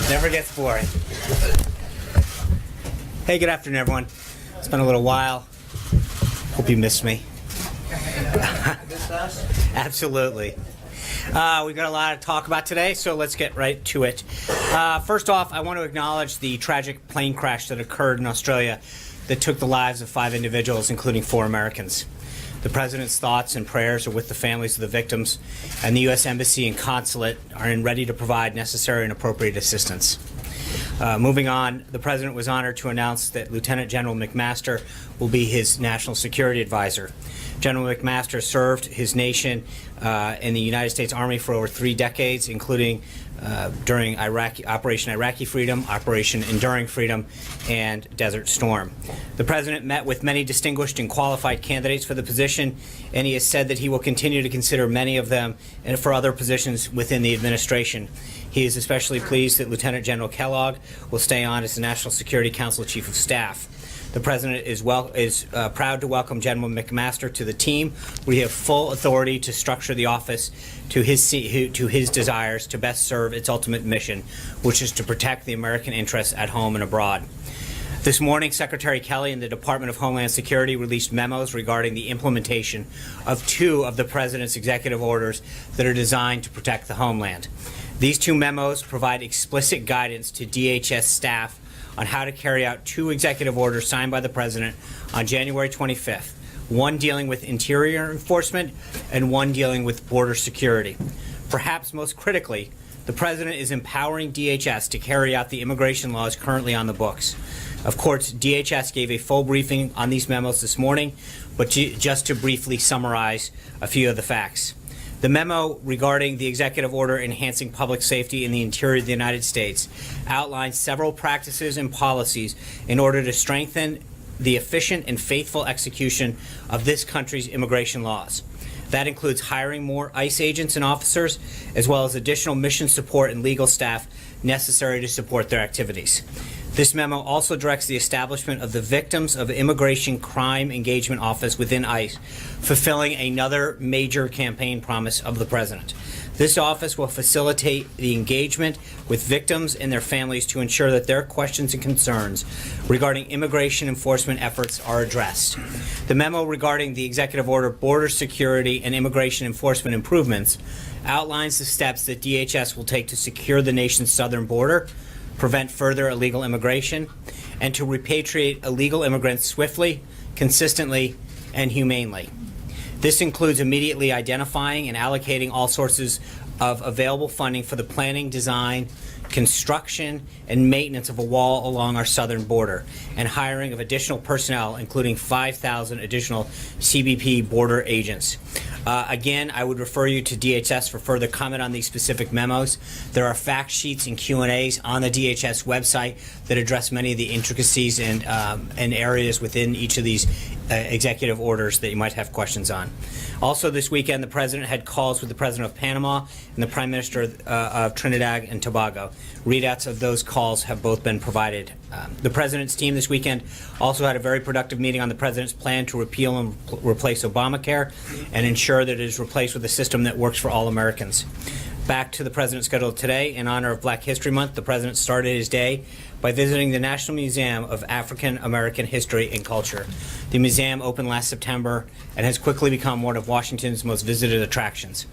Never gets boring. Hey, good afternoon, everyone. It's been a little while. Hope you missed me. Absolutely. We've got a lot to talk about today, so let's get right to it. First off, I want to acknowledge the tragic plane crash that occurred in Australia that took the lives of 5 individuals, including 4 Americans. The President's thoughts and prayers are with the families of the victims, and the U.S. Embassy and Consulate are ready to provide necessary and appropriate assistance. Moving on, the President was honored to announce that Lieutenant General McMaster will be his national security advisor. General McMaster served his nation in the United States Army for over 3 decades, including during Operation Iraqi Freedom, Operation Enduring Freedom, and Desert Storm. The President met with many distinguished and qualified candidates for the position, and he has said that he will continue to consider many of them and for other positions within the administration. He is especially pleased that Lieutenant General Kellogg will stay on as the National Security Council Chief of Staff. The President is proud to welcome General McMaster to the team. We have full authority to structure the office to his desires to best serve its ultimate mission, which is to protect the American interests at home and abroad. This morning, Secretary Kelly and the Department of Homeland Security released memos regarding the implementation of 2 of the President's executive orders that are designed to protect the homeland. These 2 memos provide explicit guidance to DHS staff on how to carry out 2 executive orders signed by the President on January 25th, one dealing with interior enforcement and one dealing with border security. Perhaps most critically, the President is empowering DHS to carry out the immigration laws currently on the books. Of course, DHS gave a full briefing on these memos this morning, but just to briefly summarize a few of the facts. The memo regarding the executive order enhancing public safety in the interior of the United States outlines several practices and policies in order to strengthen the efficient and faithful execution of this country's immigration laws. That includes hiring more ICE agents and officers, as well as additional mission support and legal staff necessary to support their activities. This memo also directs the establishment of the Victims of Immigration Crime Engagement Office within ICE, fulfilling another major campaign promise of the President. This office will facilitate the engagement with victims and their families to ensure that their questions and concerns regarding immigration enforcement efforts are addressed. The memo regarding the executive order Border Security and Immigration Enforcement Improvements outlines the steps that DHS will take to secure the nation's southern border, prevent further illegal immigration, and to repatriate illegal immigrants swiftly, consistently, and humanely. This includes immediately identifying and allocating all sources of available funding for the planning, design, construction, and maintenance of a wall along our southern border, and hiring of additional personnel, including 5,000 additional CBP border agents. Again, I would refer you to DHS for further comment on these specific memos. There are fact sheets and Q&As on the DHS website that address many of the intricacies and areas within each of these executive orders that you might have questions on. Also this weekend, the President had calls with the President of Panama and the Prime Minister of Trinidad and Tobago. Readouts of those calls have both been provided. The President's team this weekend also had a very productive meeting on the President's plan to repeal and replace Obamacare and ensure that it is replaced with a system that works for all Americans. Back to the President's schedule today. In honor of Black History Month, the President started his day by visiting the National Museum of African American History and Culture. The museum opened last September and has quickly become one of Washington's most visited attractions.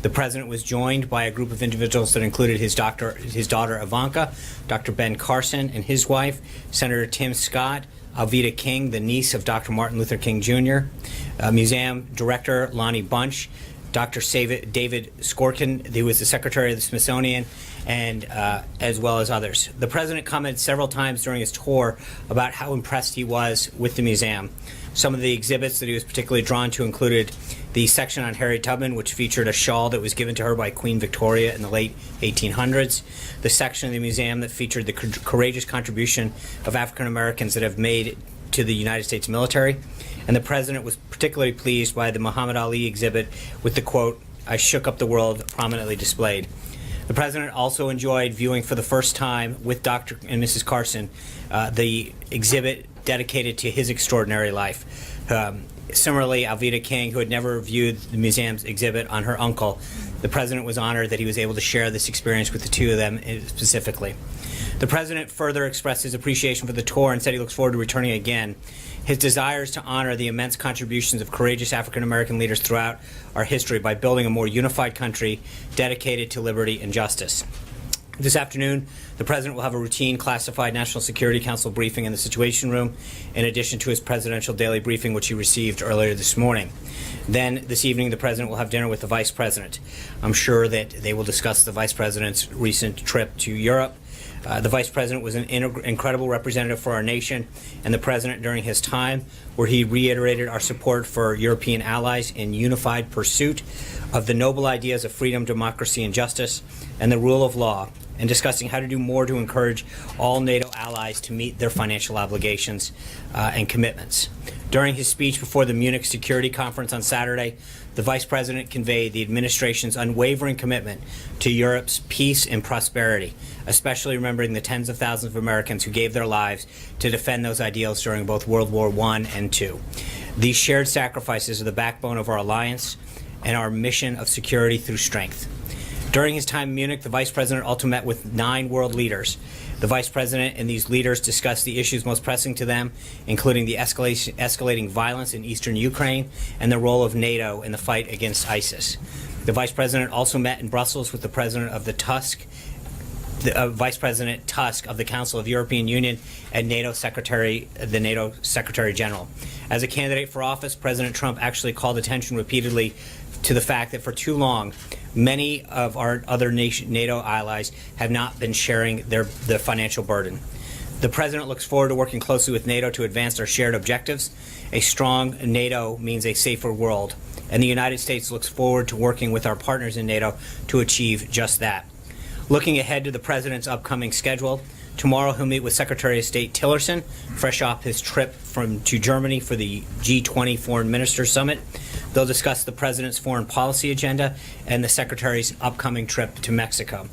The President was joined by a group of individuals that included his daughter Ivanka, Dr. Ben Carson and his wife, Senator Tim Scott, Alveda King, the niece of Dr. Martin Luther King Jr., Museum Director Lonnie Bunch, Dr. David Skorkin, who was the Secretary of the Smithsonian, and as well as others. The President commented several times during his tour about how impressed he was with the museum. Some of the exhibits that he was particularly drawn to included the section on Harriet Tubman, which featured a shawl that was given to her by Queen Victoria in the late 1800s, the section of the museum that featured the courageous contribution of African Americans that have made to the United States military, and the President was particularly pleased by the Muhammad Ali exhibit with the quote, "I shook up the world," prominently displayed. The President also enjoyed viewing for the first time with Dr. and Mrs. Carson the exhibit dedicated to his extraordinary life. Similarly, Alveda King, who had never viewed the museum's exhibit on her uncle, the president was honored that he was able to share this experience with the two of them specifically. The president further expressed his appreciation for the tour and said he looks forward to returning again. His desire is to honor the immense contributions of courageous African-American leaders throughout our history by building a more unified country dedicated to liberty and justice. This afternoon, the president will have a routine classified National Security Council briefing in the Situation Room, in addition to his presidential daily briefing, which he received earlier this morning. Then, this evening, the president will have dinner with the vice president. I'm sure that they will discuss the vice president's recent trip to Europe. The vice president was an incredible representative for our nation and the president during his time, where he reiterated our support for European allies in unified pursuit of the noble ideas of freedom, democracy, and justice, and the rule of law, and discussing how to do more to encourage all NATO allies to meet their financial obligations and commitments. During his speech before the Munich Security Conference on Saturday, the Vice President conveyed the administration's unwavering commitment to Europe's peace and prosperity, especially remembering the tens of thousands of Americans who gave their lives to defend those ideals during both World War I and II. These shared sacrifices are the backbone of our alliance and our mission of security through strength. During his time in Munich, the Vice President also met with 9 world leaders. The Vice President and these leaders discussed the issues most pressing to them, including the escalating violence in eastern Ukraine and the role of NATO in the fight against ISIS. The Vice President also met in Brussels with the President of Vice President Tusk of the Council of European Union and the NATO Secretary General. As a candidate for office, President Trump actually called attention repeatedly to the fact that for too long, many of our other NATO allies have not been sharing the financial burden. The president looks forward to working closely with NATO to advance our shared objectives. A strong NATO means a safer world, and the United States looks forward to working with our partners in NATO to achieve just that. Looking ahead to the president's upcoming schedule, tomorrow he'll meet with Secretary of State Tillerson, fresh off his trip to Germany for the G20 Foreign Ministers Summit. They'll discuss the president's foreign policy agenda and the secretary's upcoming trip to Mexico.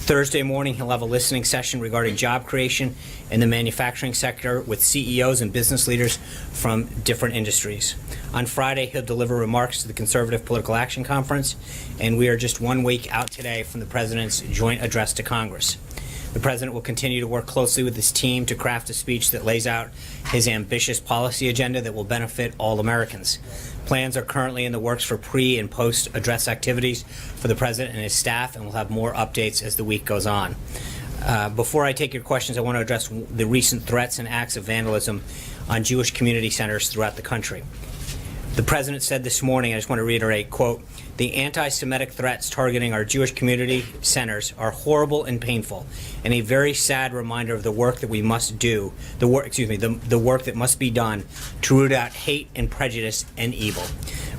Thursday morning, he'll have a listening session regarding job creation in the manufacturing sector with CEOs and business leaders from different industries. On Friday, he'll deliver remarks to the Conservative Political Action Conference, and we are just 1 week out today from the president's joint address to Congress. The president will continue to work closely with his team to craft a speech that lays out his ambitious policy agenda that will benefit all Americans. Plans are currently in the works for pre- and post-address activities for the president and his staff, and we'll have more updates as the week goes on. Before I take your questions, I want to address the recent threats and acts of vandalism on Jewish community centers throughout the country. The president said this morning, I just want to reiterate, quote, "The anti-Semitic threats targeting our Jewish community centers are horrible and painful, and a very sad reminder of the work that we must do, the work that must be done to root out hate and prejudice and evil."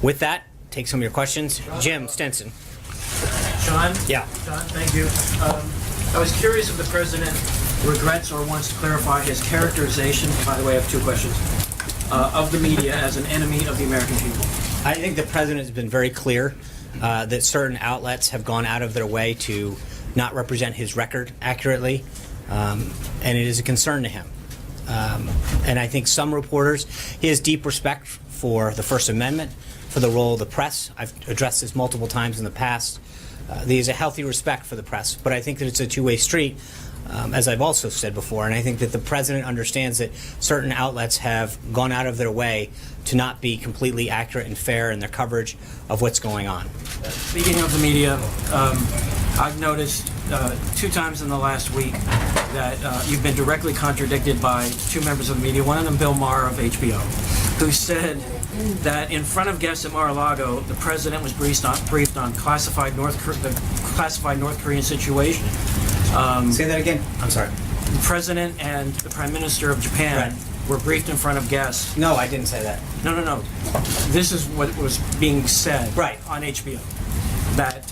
With that, take some of your questions. Jim Stenson. Sean? Yeah. Sean, thank you. I was curious if the president regrets or wants to clarify his characterization, by the way, I have 2 questions, of the media as an enemy of the American people. I think the president has been very clear that certain outlets have gone out of their way to not represent his record accurately, and it is a concern to him. And I think some reporters, he has deep respect for the First Amendment, for the role of the press. I've addressed this multiple times in the past. There's a healthy respect for the press, but I think that it's a two-way street, as I've also said before, and I think that the president understands that certain outlets have gone out of their way to not be completely accurate and fair in their coverage of what's going on. Speaking of the media, I've noticed 2 times in the last week that you've been directly contradicted by 2 members of the media, one of them Bill Maher of HBO, who said that in front of guests at Mar-a-Lago, the president was briefed on the classified North Korean situation. Say that again. I'm sorry. The president and the prime minister of Japan were briefed in front of guests. No, I didn't say that. No. This is what was being said on HBO, that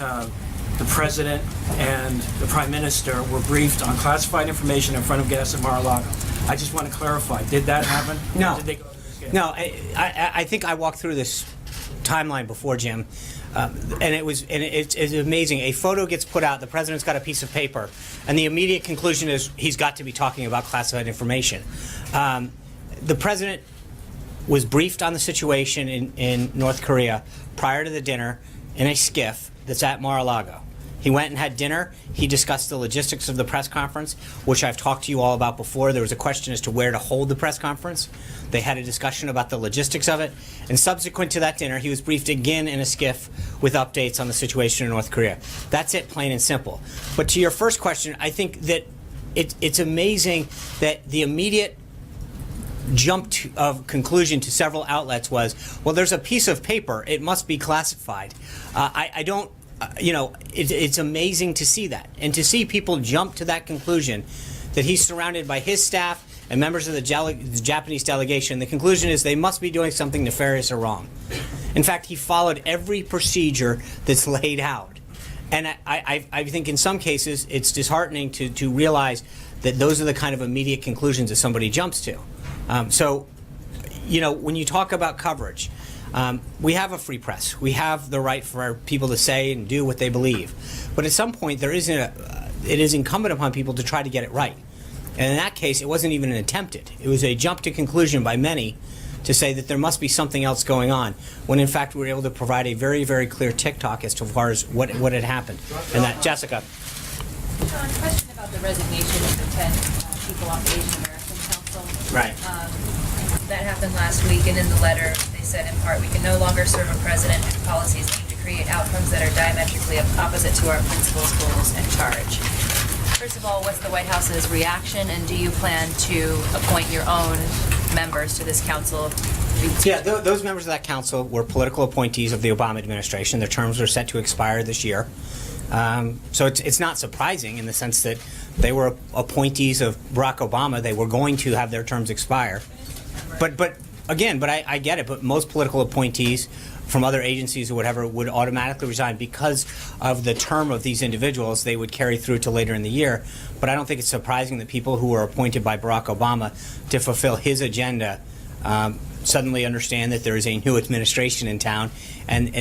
the president and the prime minister were briefed on classified information in front of guests at Mar-a-Lago. I just want to clarify, did that happen? No. Did they go to this game? No, I think I walked through this timeline before, Jim, and it's amazing. A photo gets put out, the president's got a piece of paper, and the immediate conclusion is he's got to be talking about classified information. the president was briefed on the situation in North Korea prior to the dinner in a skiff that's at Mar-a-Lago. He went and had dinner. He discussed the logistics of the press conference, which I've talked to you all about before. There was a question as to where to hold the press conference. They had a discussion about the logistics of it. And subsequent to that dinner, he was briefed again in a skiff with updates on the situation in North Korea. That's it, plain and simple. But to your first question, I think that it's amazing that the immediate jump of conclusion to several outlets was, well, there's a piece of paper. It must be classified. I don't. It's amazing to see that, and to see people jump to that conclusion that he's surrounded by his staff and members of the Japanese delegation. The conclusion is they must be doing something nefarious or wrong. In fact, he followed every procedure that's laid out. And I think in some cases it's disheartening to realize that those are the kind of immediate conclusions that somebody jumps to. When you talk about coverage, we have a free press. We have the right for people to say and do what they believe. But at some point, it is incumbent upon people to try to get it right. And in that case, it wasn't even attempted. It was a jump to conclusion by many to say that there must be something else going on, when in fact we were able to provide a very, very clear tick-tock as to far as what had happened. And that, Jessica. John, question about the resignation of the 10 people on the Asian American Council. Right. That happened last week, and in the letter they said in part, we can no longer serve a president whose policies aim to create outcomes that are diametrically opposite to our principles, goals, and charge. First of all, what's the White House's reaction, and do you plan to appoint your own members to this council? Yeah, those members of that council were political appointees of the Obama administration. Their terms were set to expire this year. So it's not surprising in the sense that they were appointees of Barack Obama. They were going to have their terms expire. But I get it. But most political appointees from other agencies or whatever would automatically resign because of the term of these individuals. They would carry through to later in the year. But I don't think it's surprising that people who were appointed by Barack Obama to fulfill his agenda suddenly understand that there is a new administration in town and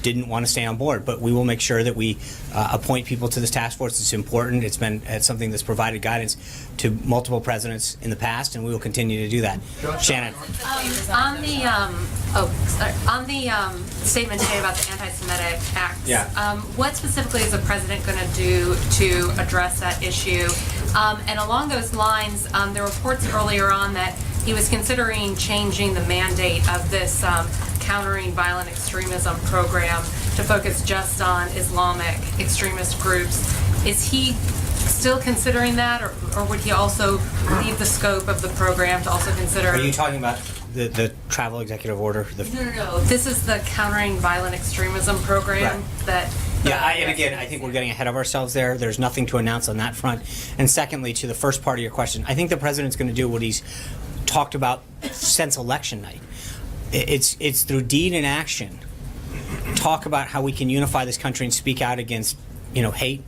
didn't want to stay on board. But we will make sure that we appoint people to this task force. It's important. It's something that's provided guidance to multiple presidents in the past, and we will continue to do that. Shannon. On the statement today about the anti-Semitic acts, what specifically is the president going to do to address that issue? And along those lines, there were reports earlier on that he was considering changing the mandate of this countering violent extremism program to focus just on Islamic extremist groups. Is he still considering that, or would he also leave the scope of the program to also consider... Are you talking about the travel executive order? No. This is the countering violent extremism program that... And again, I think we're getting ahead of ourselves there. There's nothing to announce on that front. And secondly, to the first part of your question, I think the president's going to do what he's talked about since election night. It's through deed and action. Talk about how we can unify this country and speak out against, hate,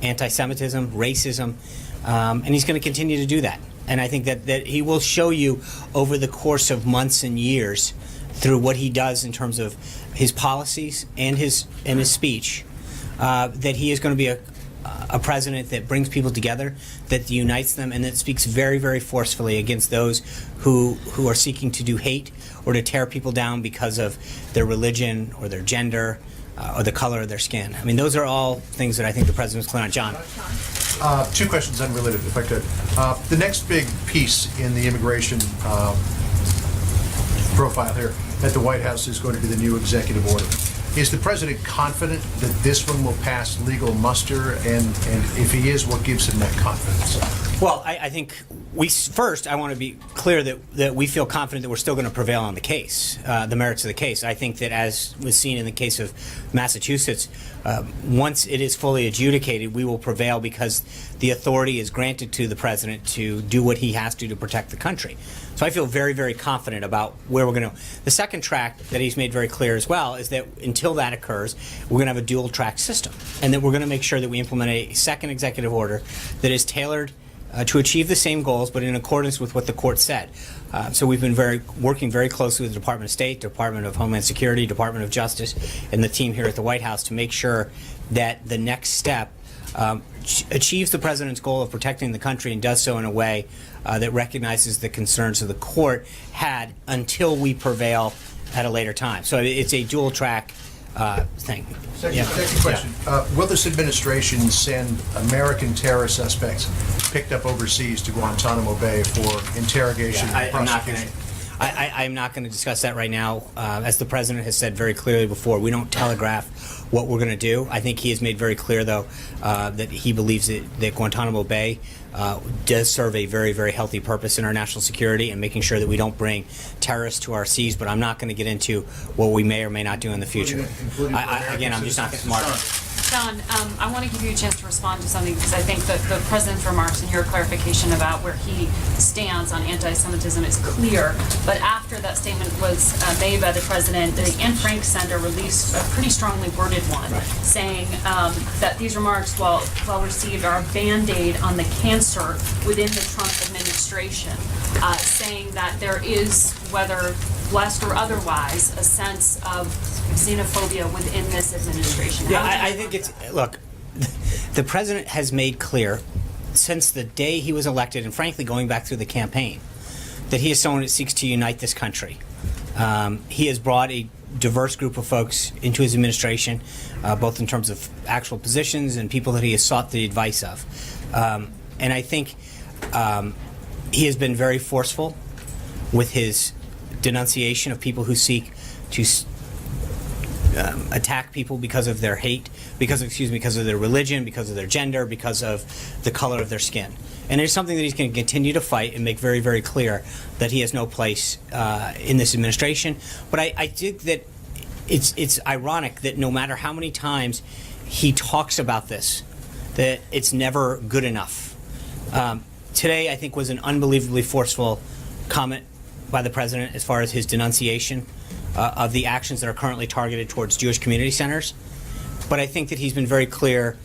anti-Semitism, racism, and he's going to continue to do that. And I think that he will show you over the course of months and years through what he does in terms of his policies and his speech that he is going to be a president that brings people together, that unites them, and that speaks very, very forcefully against those who are seeking to do hate or to tear people down because of their religion or their gender or the color of their skin. I mean, those are all things that I think the president's clear on. John. Two questions unrelated, if I could. The next big piece in the immigration profile here at the White House is going to be the new executive order. Is the president confident that this one will pass legal muster? And if he is, what gives him that confidence? Well, I think I want to be clear that we feel confident that we're still going to prevail on the case, the merits of the case. I think that, as was seen in the case of Massachusetts, once it is fully adjudicated, we will prevail because the authority is granted to the president to do what he has to protect the country. So I feel very, very confident about where we're going to. The second track that he's made very clear as well is that until that occurs, we're going to have a dual track system, and that we're going to make sure that we implement a second executive order that is tailored to achieve the same goals, but in accordance with what the court said. So we've been working very closely with the Department of State, Department of Homeland Security, Department of Justice, and the team here at the White House to make sure that the next step achieves the president's goal of protecting the country and does so in a way that recognizes the concerns of the court had until we prevail at a later time. So it's a dual track thing. Second question. Will this administration send American terror suspects picked up overseas to Guantanamo Bay for interrogation and prosecution? I'm not going to discuss that right now. As the president has said very clearly before, we don't telegraph what we're going to do. I think he has made very clear, though, that he believes that Guantanamo Bay does serve a very, very healthy purpose in our national security and making sure that we don't bring terrorists to our seas. But I'm not going to get into what we may or may not do in the future. Again, I'm just not smart. Sean, I want to give you a chance to respond to something because I think that the president's remarks and your clarification about where he stands on anti-Semitism is clear. But after that statement was made by the president, the Anne Frank Center released a pretty strongly worded one, saying that these remarks, while well received, are a Band-Aid on the cancer within the Trump administration, saying that there is, whether blessed or otherwise, a sense of xenophobia within this administration. Yeah, I think look, the president has made clear since the day he was elected, and frankly going back through the campaign, that he is someone that seeks to unite this country. He has brought a diverse group of folks into his administration, both in terms of actual positions and people that he has sought the advice of. And I think he has been very forceful with his denunciation of people who seek to attack people because of their hate, because of their religion, because of their gender, because of the color of their skin. And it's something that he's going to continue to fight and make very, very clear that he has no place in this administration. But I think that it's ironic that no matter how many times he talks about this, that it's never good enough. Today, I think, was an unbelievably forceful comment by the president as far as his denunciation of the actions that are currently targeted towards Jewish community centers. But I think that he's been very clear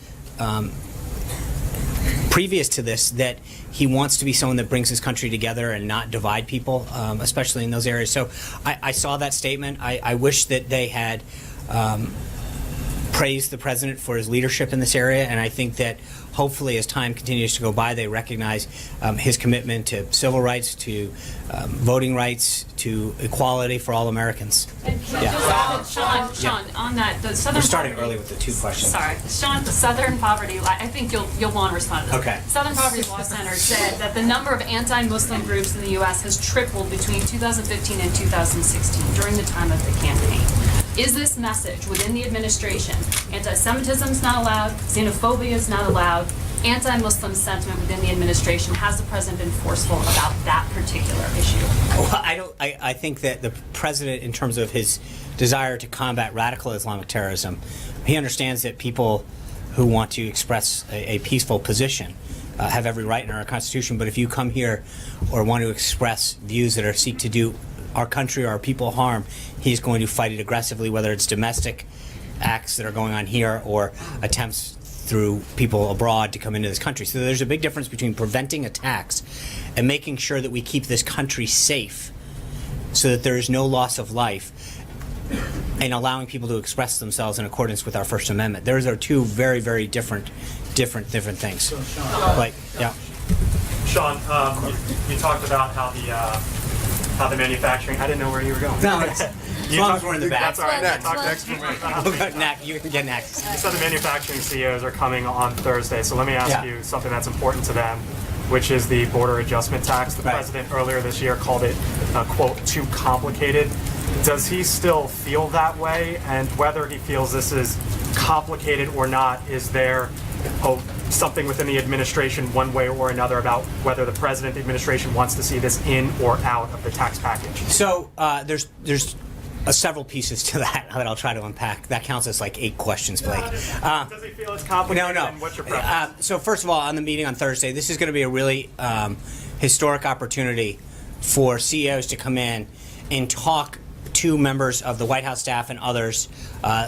previous to this that he wants to be someone that brings his country together and not divide people, especially in those areas. So I saw that statement. I wish that they had praised the president for his leadership in this area, and I think that hopefully as time continues to go by, they recognize his commitment to civil rights, to voting rights, to equality for all Americans. And can I just add, Sean, on that, the Southern We're starting poverty, early with the two questions. Sorry, Sean, the Southern Poverty, I think you'll want to respond to that. Okay. Southern Poverty Law Center said that the number of anti-Muslim groups in the U.S. has tripled between 2015 and 2016 during the time of the campaign. Is this message within the administration, anti-Semitism is not allowed, xenophobia is not allowed, anti-Muslim sentiment within the administration, has the president been forceful about that particular issue? Well, I think that the president, in terms of his desire to combat radical Islamic terrorism, he understands that people who want to express a peaceful position have every right in our Constitution. But if you come here or want to express views that are seek to do our country or our people harm, he's going to fight it aggressively, whether it's domestic acts that are going on here or attempts through people abroad to come into this country. So there's a big difference between preventing attacks and making sure that we keep this country safe so that there is no loss of life and allowing people to express themselves in accordance with our First Amendment. Those are two very, very different things. So, Sean, Sean, you talked about how the manufacturing. I didn't know where you were going. No, as long as we're in the back. That's all right. Next. Talk next for me. You can get next. You said the manufacturing CEOs are coming on Thursday, so let me ask you something that's important to them, which is the border adjustment tax. The president earlier this year called it, quote, too complicated. Does he still feel that way? And whether he feels this is complicated or not, is there something within the administration one way or another about whether the president, the administration wants to see this in or out of the tax package? So there's several pieces to that I'll try to unpack. That counts as like 8 questions, Blake. Does he feel it's complicated? No. And what's your preference? So first of all, on the meeting on Thursday, this is going to be a really historic opportunity for CEOs to come in and talk to members of the White House staff and others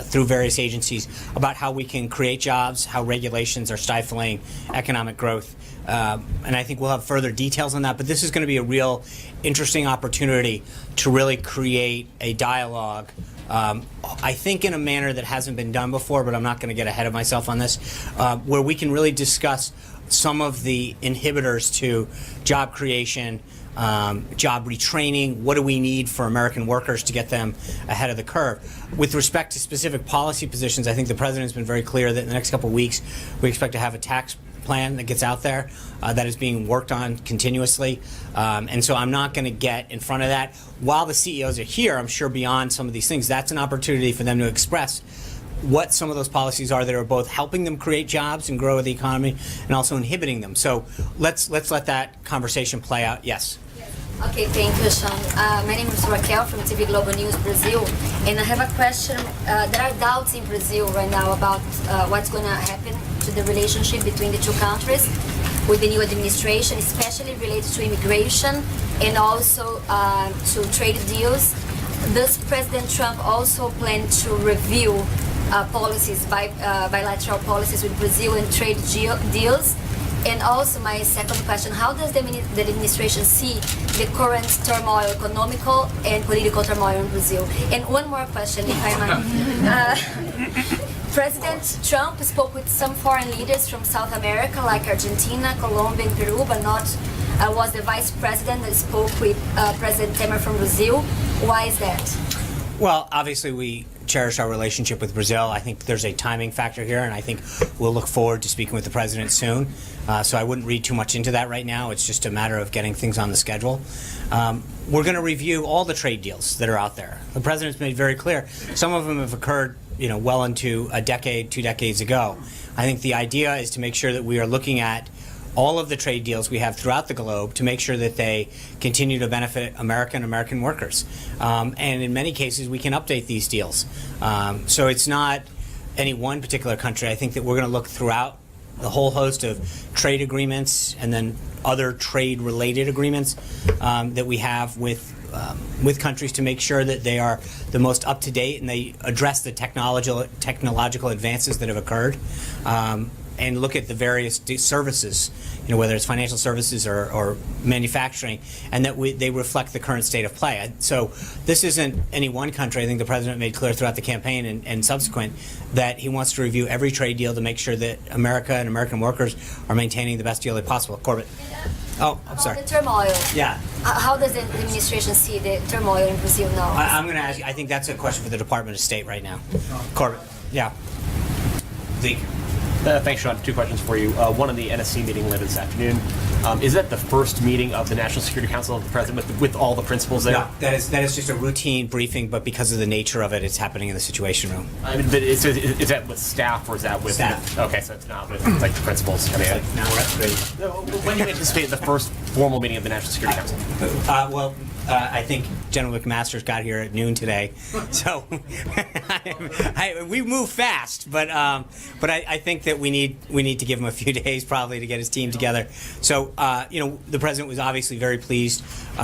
through various agencies about how we can create jobs, how regulations are stifling economic growth. And I think we'll have further details on that. But this is going to be a real interesting opportunity to really create a dialogue I think in a manner that hasn't been done before, but I'm not going to get ahead of myself on this, where we can really discuss some of the inhibitors to job creation, job retraining. What do we need for American workers to get them ahead of the curve? With respect to specific policy positions, I think the president's been very clear that in the next couple of weeks we expect to have a tax plan that gets out there that is being worked on continuously. And so I'm not going to get in front of that. While the CEOs are here, I'm sure beyond some of these things, that's an opportunity for them to express what some of those policies are that are both helping them create jobs and grow the economy and also inhibiting them. So let's let that conversation play out. Yes. Okay, thank you, Sean. My name is Raquel from TV Globo News Brazil, and I have a question. There are doubts in Brazil right now about what's going to happen to the relationship between the two countries with the new administration, especially related to immigration and also to trade deals. Does President Trump also plan to review policies, bilateral policies with Brazil and trade deals? And also my second question, how does the administration see the current turmoil, economical and political turmoil in Brazil? And one more question, if I might. President Trump spoke with some foreign leaders from South America, like Argentina, Colombia, and Peru, but not was the vice president that spoke with President Temer from Brazil. Why is that? Well, obviously we cherish our relationship with Brazil. I think there's a timing factor here, and I think we'll look forward to speaking with the president soon. So I wouldn't read too much into that right now. It's just a matter of getting things on the schedule. We're going to review all the trade deals that are out there. The president's made very clear. Some of them have occurred, well into a decade, 2 decades ago. I think the idea is to make sure that we are looking at all of the trade deals we have throughout the globe to make sure that they continue to benefit American workers. And in many cases, we can update these deals. So it's not any one particular country. I think that we're going to look throughout the whole host of trade agreements and then other trade-related agreements that we have with countries to make sure that they are the most up-to-date and they address the technological advances that have occurred. And look at the various services, whether it's financial services or manufacturing, and that they reflect the current state of play. So this isn't any one country. I think the president made clear throughout the campaign and subsequent that he wants to review every trade deal to make sure that America and American workers are maintaining the best deal they possible. Corbett. Oh, I'm sorry. The turmoil. Yeah. How does the administration see the turmoil in Brazil now? I'm going to ask you. I think that's a question for the Department of State right now. Corbett. Yeah. Zeke. Thanks, Sean. 2 questions for you. One on the NSC meeting later this afternoon. Is that the first meeting of the National Security Council of the President with all the principals there? No, that is just a routine briefing, but because of the nature of it, it's happening in the Situation Room. I mean, but is that with staff or is that with staff? Okay, so it's not with like the principals. I mean, Now we're upgrading. when do you anticipate the first formal meeting of the National Security Council? I think General McMaster's got here at noon today, so we move fast. But I think that we need to give him a few days probably to get his team together. So the president was obviously very pleased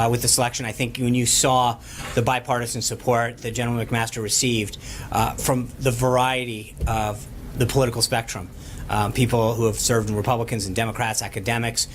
with the selection. I think when you saw the bipartisan support that General McMaster received from the variety of the political spectrum, people who have served in Republicans and Democrats, academics.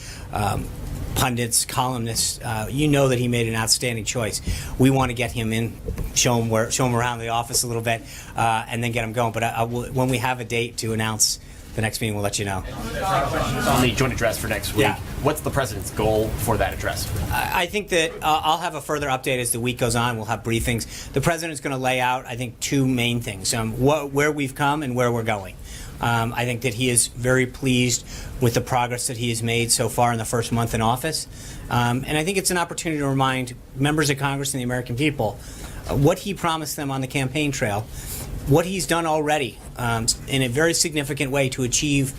Pundits, columnists, that he made an outstanding choice. We want to get him in, show him around the office a little bit, and then get him going. But when we have a date to announce the next meeting, we'll let you know. On the joint address for next week, what's the president's goal for that address? I think that I'll have a further update as the week goes on. We'll have briefings. The president's going to lay out, I think, 2 main things, where we've come and where we're going. I think that he is very pleased with the progress that he has made so far in the first month in office. And I think it's an opportunity to remind members of Congress and the American people what he promised them on the campaign trail, what he's done already in a very significant way to achieve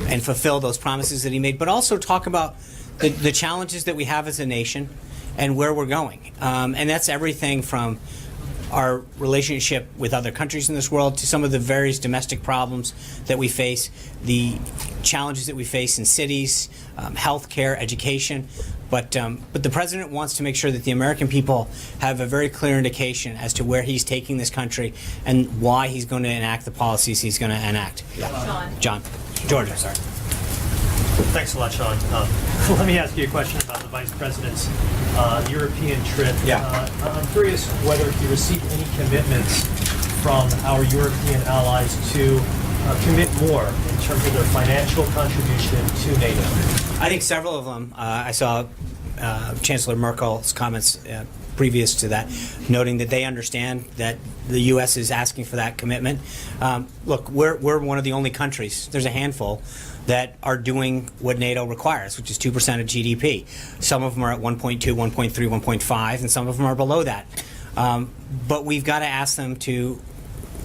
and fulfill those promises that he made, but also talk about the challenges that we have as a nation and where we're going. And that's everything from our relationship with other countries in this world to some of the various domestic problems that we face, the challenges that we face in cities, healthcare, education. But the president wants to make sure that the American people have a very clear indication as to where he's taking this country and why he's going to enact the policies he's going to enact. Yeah. John. Georgia, sorry. Thanks a lot, Sean. Let me ask you a question about the Vice President's European trip. Yeah. I'm curious whether he received any commitments from our European allies to commit more in terms of their financial contribution to NATO. I think several of them. I saw Chancellor Merkel's comments previous to that, noting that they understand that the U.S. is asking for that commitment. Look, we're one of the only countries, there's a handful, that are doing what NATO requires, which is 2% of GDP. Some of them are at 1.2, 1.3, 1.5, and some of them are below that. But we've got to ask them to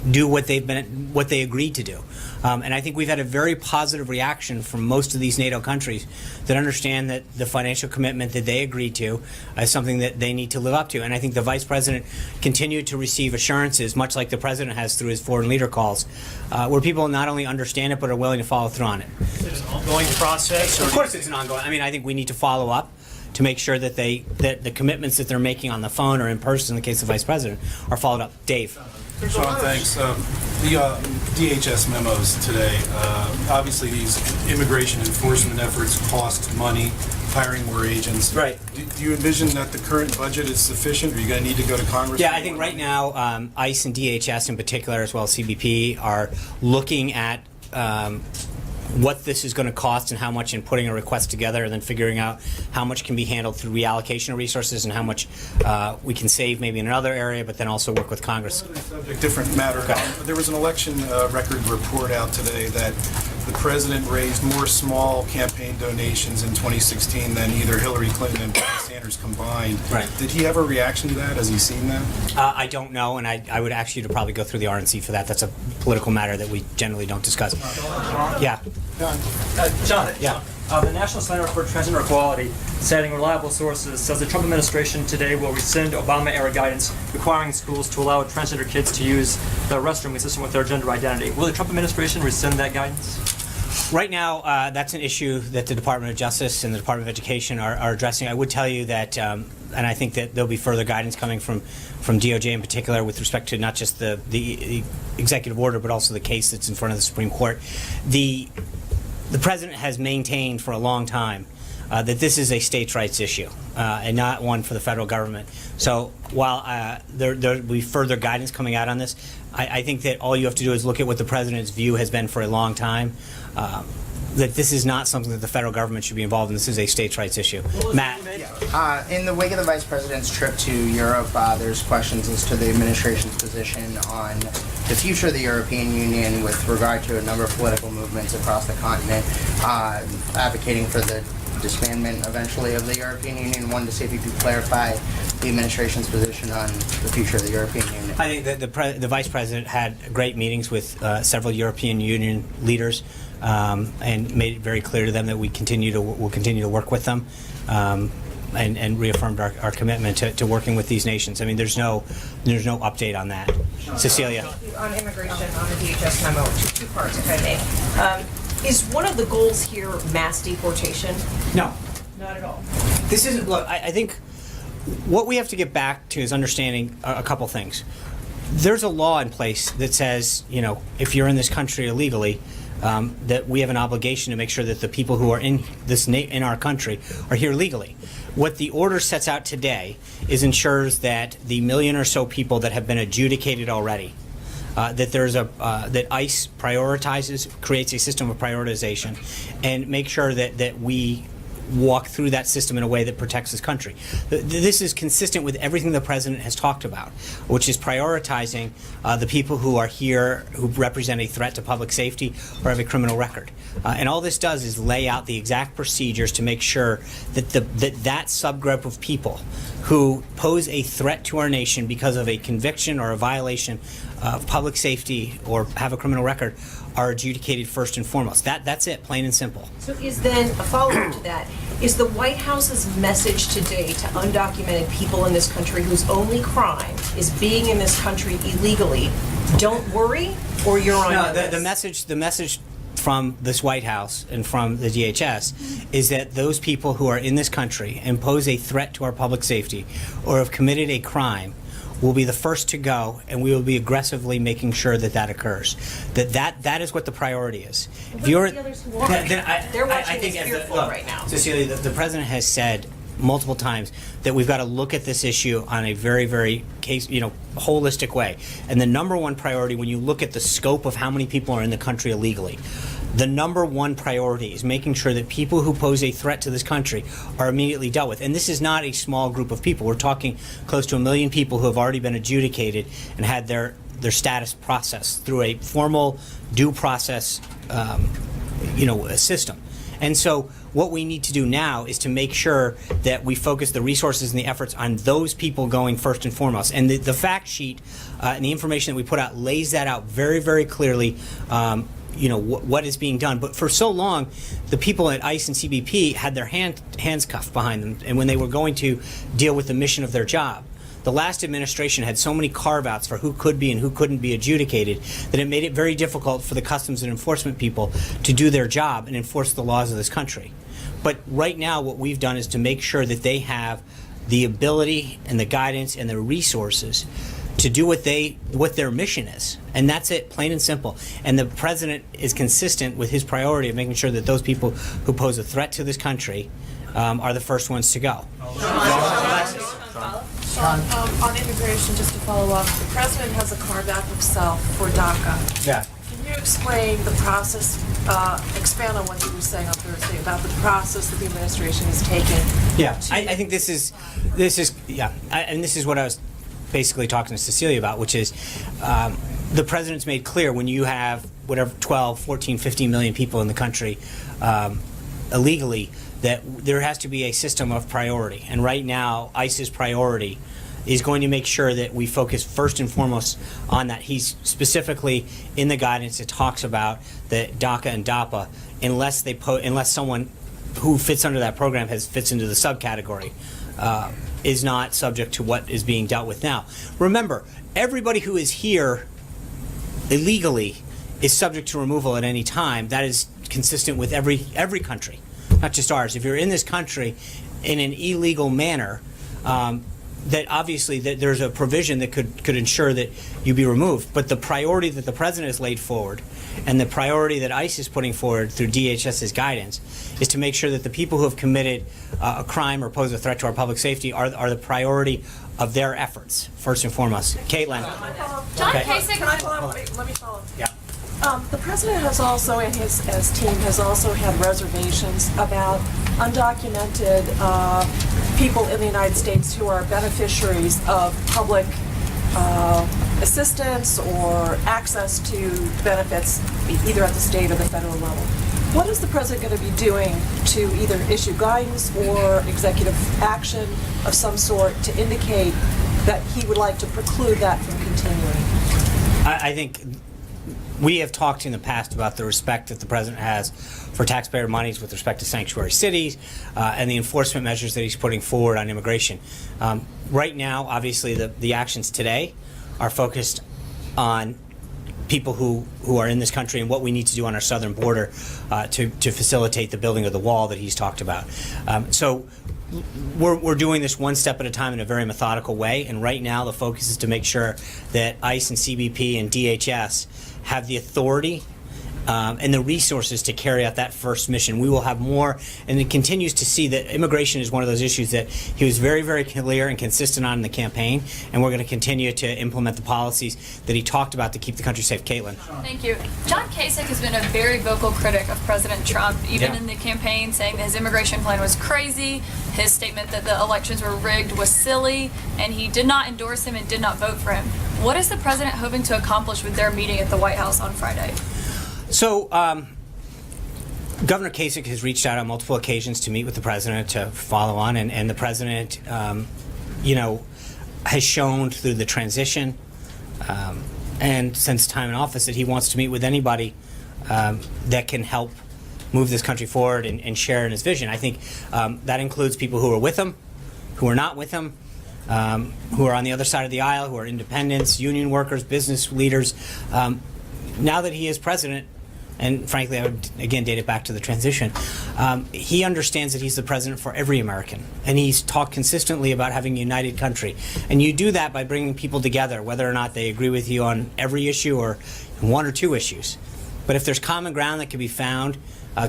do what they agreed to do. And I think we've had a very positive reaction from most of these NATO countries that understand that the financial commitment that they agreed to is something that they need to live up to. And I think the Vice President continued to receive assurances, much like the President has through his foreign leader calls, where people not only understand it but are willing to follow through on it. Is it an ongoing process? Of course it's an ongoing. I mean, I think we need to follow up to make sure that that the commitments that they're making on the phone or in person, in the case of the Vice President, are followed up. Dave. Sean, thanks. The DHS memos today, obviously these immigration enforcement efforts cost money, hiring more agents. Right. Do you envision that the current budget is sufficient, or are you going to need to go to Congress? Yeah, I think right now ICE and DHS in particular, as well as CBP, are looking at what this is going to cost and how much in putting a request together, and then figuring out how much can be handled through reallocation of resources and how much we can save maybe in another area, but then also work with Congress. Different matter. There was an election record report out today that the president raised more small campaign donations in 2016 than either Hillary Clinton and Bernie Sanders combined. Right. Did he have a reaction to that? Has he seen that? I don't know, and I would ask you to probably go through the RNC for that. That's a political matter that we generally don't discuss. Yeah. John, Yeah. The National Center for Transgender Equality, citing reliable sources, says the Trump administration today will rescind Obama-era guidance requiring schools to allow transgender kids to use the restroom consistent with their gender identity. Will the Trump administration rescind that guidance? Right now, that's an issue that the Department of Justice and the Department of Education are addressing. I would tell you that, and I think that there'll be further guidance coming from DOJ in particular with respect to not just the executive order, but also the case that's in front of the Supreme Court. The president has maintained for a long time that this is a states' rights issue and not one for the federal government. So while there will be further guidance coming out on this, I think that all you have to do is look at what the president's view has been for a long time, that this is not something that the federal government should be involved in. This is a states' rights issue. Matt. In the wake of the Vice President's trip to Europe, there's questions as to the administration's position on the future of the European Union with regard to a number of political movements across the continent advocating for the disbandment eventually of the European Union. Wanted to see if you could clarify the administration's position on the future of the European Union. I think that the Vice President had great meetings with several European Union leaders and made it very clear to them that we'll continue to work with them and reaffirmed our commitment to working with these nations. I mean, there's no update on that. Cecilia. On immigration, on the DHS memo, two parts, if I may. Is one of the goals here mass deportation? No. Not at all. This isn't. Look, I think what we have to get back to is understanding a couple things. There's a law in place that says, if you're in this country illegally, that we have an obligation to make sure that the people who are in our country are here legally. What the order sets out today ensures that the million or so people that have been adjudicated already, that ICE creates a system of prioritization, and make sure that we walk through that system in a way that protects this country. This is consistent with everything the president has talked about, which is prioritizing the people who are here, who represent a threat to public safety or have a criminal record. And all this does is lay out the exact procedures to make sure that that subgroup of people who pose a threat to our nation because of a conviction or a violation of public safety or have a criminal record are adjudicated first and foremost. That's it, plain and simple. So is then, a follow-up to that, is the White House's message today to undocumented people in this country whose only crime is being in this country illegally, don't worry, or you're on your list? The message from this White House and from the DHS is that those people who are in this country and pose a threat to our public safety or have committed a crime will be the first to go, and we will be aggressively making sure that that occurs. That is what the priority is. What about the others who aren't? They're watching this fearful right now. Cecilia, the president has said multiple times that we've got to look at this issue on a very, very holistic way. And the number one priority, when you look at the scope of how many people are in the country illegally, the number one priority is making sure that people who pose a threat to this country are immediately dealt with. And this is not a small group of people. We're talking close to 1 million people who have already been adjudicated and had their status processed through a formal due process system. And so what we need to do now is to make sure that we focus the resources and the efforts on those people going first and foremost. And the fact sheet and the information that we put out lays that out very, very clearly, what is being done. But for so long, the people at ICE and CBP had their hands cuffed behind them, and when they were going to deal with the mission of their job. The last administration had so many carve-outs for who could be and who couldn't be adjudicated that it made it very difficult for the customs and enforcement people to do their job and enforce the laws of this country. But right now what we've done is to make sure that they have the ability and the guidance and the resources to do what their mission is. And that's it, plain and simple. And the president is consistent with his priority of making sure that those people who pose a threat to this country are the first ones to go. Sean, on immigration, just to follow up, the president has a carve-out himself for DACA. Yeah. Can you explain the process, expand on what you were saying on Thursday about the process that the administration has taken? Yeah, I think this is and this is what I was basically talking to Cecilia about, which is the president's made clear when you have whatever 12, 14, 15 million people in the country illegally, that there has to be a system of priority. And right now, ICE's priority is going to make sure that we focus first and foremost on that. He's specifically in the guidance, it talks about that DACA and DAPA, unless someone who fits under that program fits into the subcategory, is not subject to what is being dealt with now. Remember, everybody who is here illegally is subject to removal at any time. That is consistent with every country, not just ours. If you're in this country in an illegal manner, that obviously there's a provision that could ensure that you be removed. But the priority that the president has laid forward and the priority that ICE is putting forward through DHS's guidance is to make sure that the people who have committed a crime or pose a threat to our public safety are the priority of their efforts, first and foremost. Caitlin. John Okay. Kasich. Can I follow up? Let me follow up. Yeah. The president has also, and his team has also had reservations about undocumented people in the United States who are beneficiaries of public assistance or access to benefits either at the state or the federal level. What is the president going to be doing to either issue guidance or executive action of some sort to indicate that he would like to preclude that from continuing? I think we have talked in the past about the respect that the president has for taxpayer monies with respect to sanctuary cities and the enforcement measures that he's putting forward on immigration. Right now, obviously, the actions today are focused on people who are in this country and what we need to do on our southern border to facilitate the building of the wall that he's talked about. So we're doing this one step at a time in a very methodical way, and right now the focus is to make sure that ICE and CBP and DHS have the authority and the resources to carry out that first mission. We will have more, and it continues to see that immigration is one of those issues that he was very, very clear and consistent on in the campaign, and we're going to continue to implement the policies that he talked about to keep the country safe. Caitlin. Thank you. John Kasich has been a very vocal critic of President Trump, even in the campaign, saying that his immigration plan was crazy. His statement that the elections were rigged was silly, and he did not endorse him and did not vote for him. What is the president hoping to accomplish with their meeting at the White House on Friday? So, Governor Kasich has reached out on multiple occasions to meet with the president to follow on, and the president, has shown through the transition and since time in office that he wants to meet with anybody that can help move this country forward and share in his vision. I think that includes people who are with him, who are not with him, who are on the other side of the aisle, who are independents, union workers, business leaders. Now that he is president, and frankly, I would again date it back to the transition. He understands that he's the president for every American, and he's talked consistently about having a united country. And you do that by bringing people together, whether or not they agree with you on every issue or one or two issues. But if there's common ground that can be found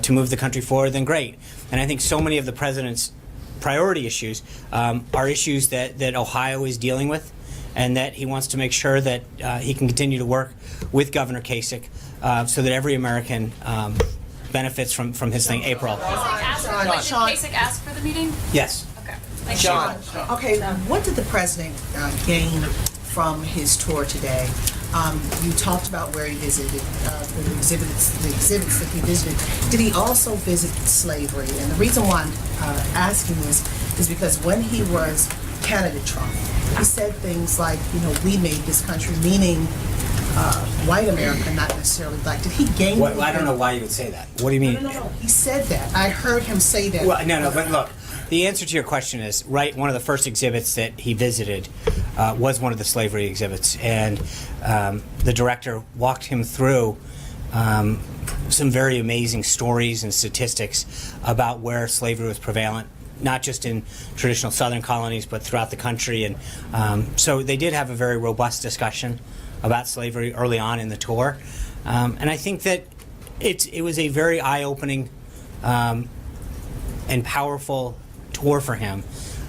to move the country forward, then great. And I think so many of the president's priority issues are issues that Ohio is dealing with, and that he wants to make sure that he can continue to work with Governor Kasich so that every American benefits from his thing. April. Did Kasich ask for the meeting? Yes. Okay. Thank you. Okay, what did the president gain from his tour today? You talked about where he visited, the exhibits that he visited. Did he also visit slavery? And the reason why I'm asking this is because when he was candidate Trump, he said things like, we made this country, meaning white America, not necessarily black. Did he gain? Well, I don't know why you would say that. What do you mean? No. He said that. I heard him say that. Well, no, but look, the answer to your question is, right, one of the first exhibits that he visited was one of the slavery exhibits, and the director walked him through some very amazing stories and statistics about where slavery was prevalent, not just in traditional southern colonies, but throughout the country. And so they did have a very robust discussion about slavery early on in the tour. And I think that it was a very eye-opening and powerful tour for him,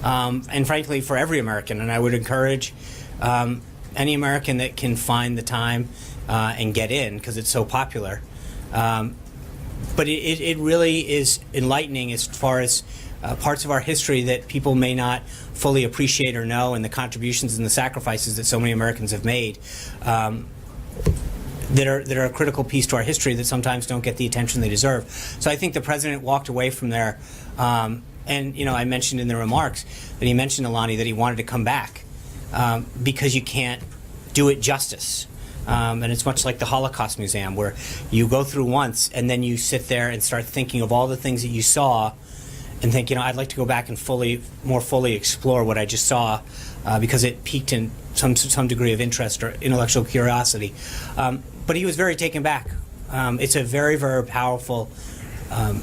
and frankly for every American. And I would encourage any American that can find the time and get in, because it's so popular. But it really is enlightening as far as parts of our history that people may not fully appreciate or know, and the contributions and the sacrifices that so many Americans have made that are a critical piece to our history that sometimes don't get the attention they deserve. So I think the president walked away from there, and I mentioned in the remarks that he mentioned to Lonnie that he wanted to come back because you can't do it justice. And it's much like the Holocaust Museum, where you go through once and then you sit there and start thinking of all the things that you saw and think, I'd like to go back and more fully explore what I just saw because it piqued in some degree of interest or intellectual curiosity. But he was very taken back. It's a very, very powerful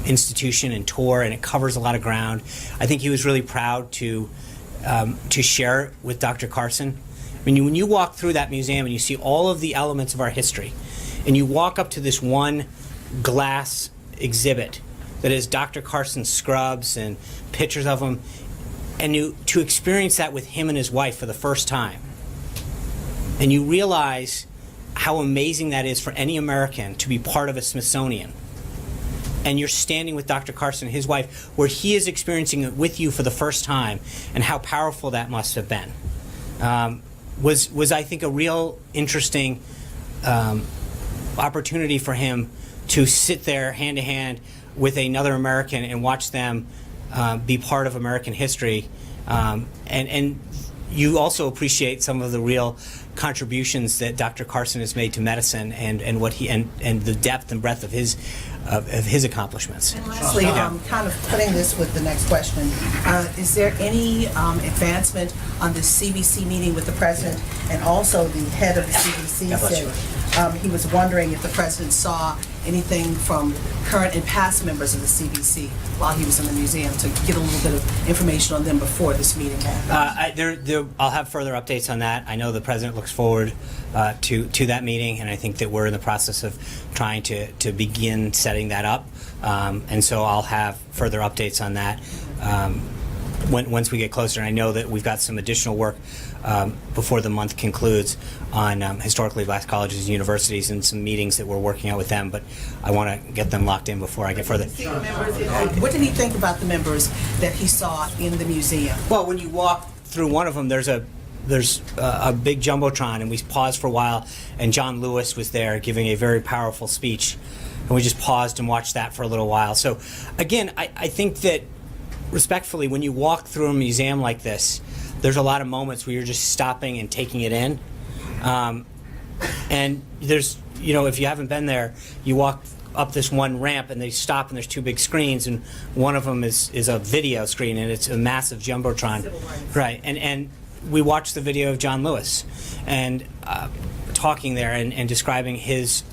institution and tour, and it covers a lot of ground. I think he was really proud to share it with Dr. Carson. I mean, when you walk through that museum and you see all of the elements of our history, and you walk up to this one glass exhibit that is Dr. Carson's scrubs and pictures of him, and to experience that with him and his wife for the first time, and you realize how amazing that is for any American to be part of a Smithsonian, and you're standing with Dr. Carson and his wife, where he is experiencing it with you for the first time, and how powerful that must have been, was I think a real interesting opportunity for him to sit there hand to hand with another American and watch them be part of American history, and you also appreciate some of the real contributions that Dr. Carson has made to medicine and what he and the depth and breadth of his accomplishments. And lastly, kind of putting this with the next question, is there any advancement on the CBC meeting with the president? And also the head of the CBC said he was wondering if the president saw anything from current and past members of the CBC while he was in the museum, to get a little bit of information on them before this meeting happened. I'll have further updates on that. I know the president looks forward to that meeting, and I think that we're in the process of trying to begin setting that up. And so I'll have further updates on that once we get closer. And I know that we've got some additional work before the month concludes on historically black colleges and universities, and some meetings that we're working out with them, but I want to get them locked in before I get further. What did he think about the members that he saw in the museum? Well, when you walk through one of them, there's a big jumbotron, and we paused for a while, and John Lewis was there giving a very powerful speech, and we just paused and watched that for a little while. So again, I think that respectfully, when you walk through a museum like this, there's a lot of moments where you're just stopping and taking it in. And there's, if you haven't been there, you walk up this one ramp and they stop and there's two big screens, and one of them is a video screen, and it's a massive jumbotron. Right, and we watched the video of John Lewis and talking there and describing his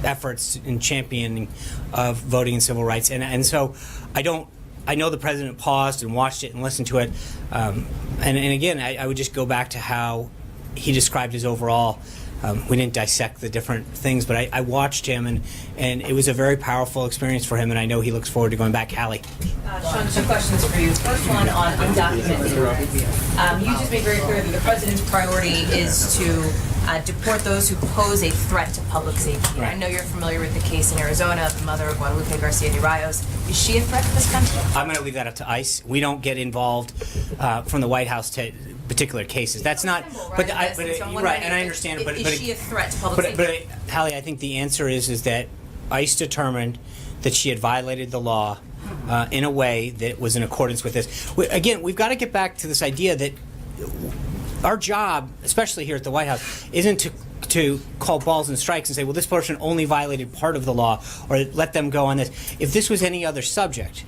efforts in championing of voting and civil rights. And so I know the president paused and watched it and listened to it. And again, I would just go back to how he described his overall. We didn't dissect the different things, but I watched him, and it was a very powerful experience for him, and I know he looks forward to going back. Hallie. Sean, two questions for you. First one on undocumented. You just made very clear that the president's priority is to deport those who pose a threat to public safety. Right. I know you're familiar with the case in Arizona of the mother of Guadalupe Garcia de Rios. Is she a threat to this country? I'm going to leave that up to ICE. We don't get involved from the White House to particular cases. That's not. But right, and I understand. But is she a threat to public safety? But Hallie, I think the answer is that ICE determined that she had violated the law in a way that was in accordance with this. Again, we've got to get back to this idea that our job, especially here at the White House, isn't to call balls and strikes and say, well, this person only violated part of the law, or let them go on this. If this was any other subject,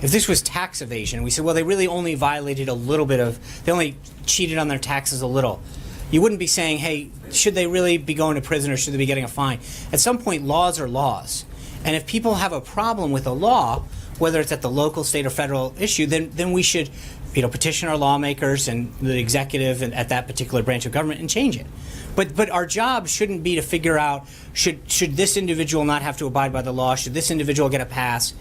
if this was tax evasion, we said, well, they really only violated a little bit they only cheated on their taxes a little. You wouldn't be saying, hey, should they really be going to prison or should they be getting a fine? At some point, laws are laws. And if people have a problem with a law, whether it's at the local, state, or federal issue, then we should petition our lawmakers and the executive and at that particular branch of government and change it. But our job shouldn't be to figure out, should this individual not have to abide by the law? Should this individual get a pass?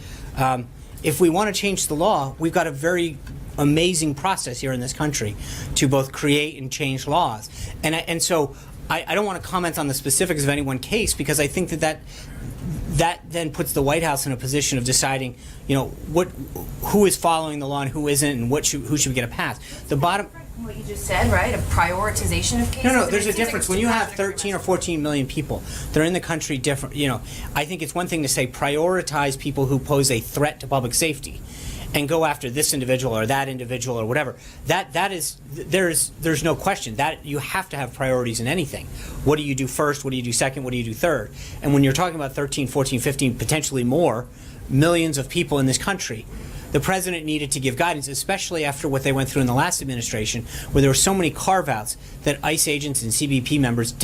If we want to change the law, we've got a very amazing process here in this country to both create and change laws. And so I don't want to comment on the specifics of any one case, because I think that then puts the White House in a position of deciding, who is following the law and who isn't, and who should get a pass. The bottom. What you just said, right? A prioritization of cases. No, there's a difference. When you have 13 or 14 million people, they're in the country different. I think it's one thing to say prioritize people who pose a threat to public safety, and go after this individual or that individual or whatever. There's no question that you have to have priorities in anything. What do you do first? What do you do second? What do you do third? And when you're talking about 13, 14, 15, potentially more millions of people in this country, the president needed to give guidance, especially after what they went through in the last administration, where there were so many carve-outs that ICE agents and CBP members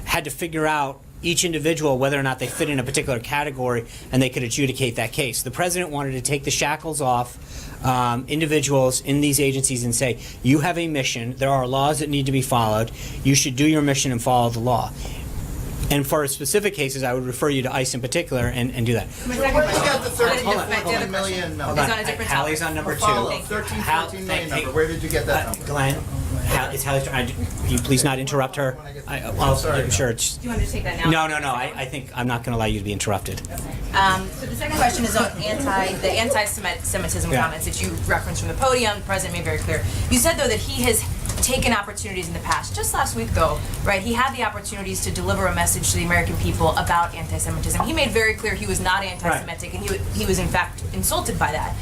had to figure out each individual whether or not they fit in a particular category, and they could adjudicate that case. The president wanted to take the shackles off individuals in these agencies and say, you have a mission, there are laws that need to be followed, you should do your mission and follow the law. And for specific cases, I would refer you to ICE in particular and do that. Where did you get the 13 million number? Hallie's on number 2. 14 million number. Where did you get that number? Glenn, it's Hallie's turn. Can you please not interrupt her? Sorry. Sure. Do you want me to take that now? No. I think I'm not going to allow you to be interrupted. So the second question is on the anti-Semitism comments that you referenced from the podium. The president made very clear. You said, though, that he has taken opportunities in the past. Just last week, though, right, he had the opportunities to deliver a message to the American people about anti-Semitism. He made very clear he was not anti-Semitic, and he was, in fact, insulted by that.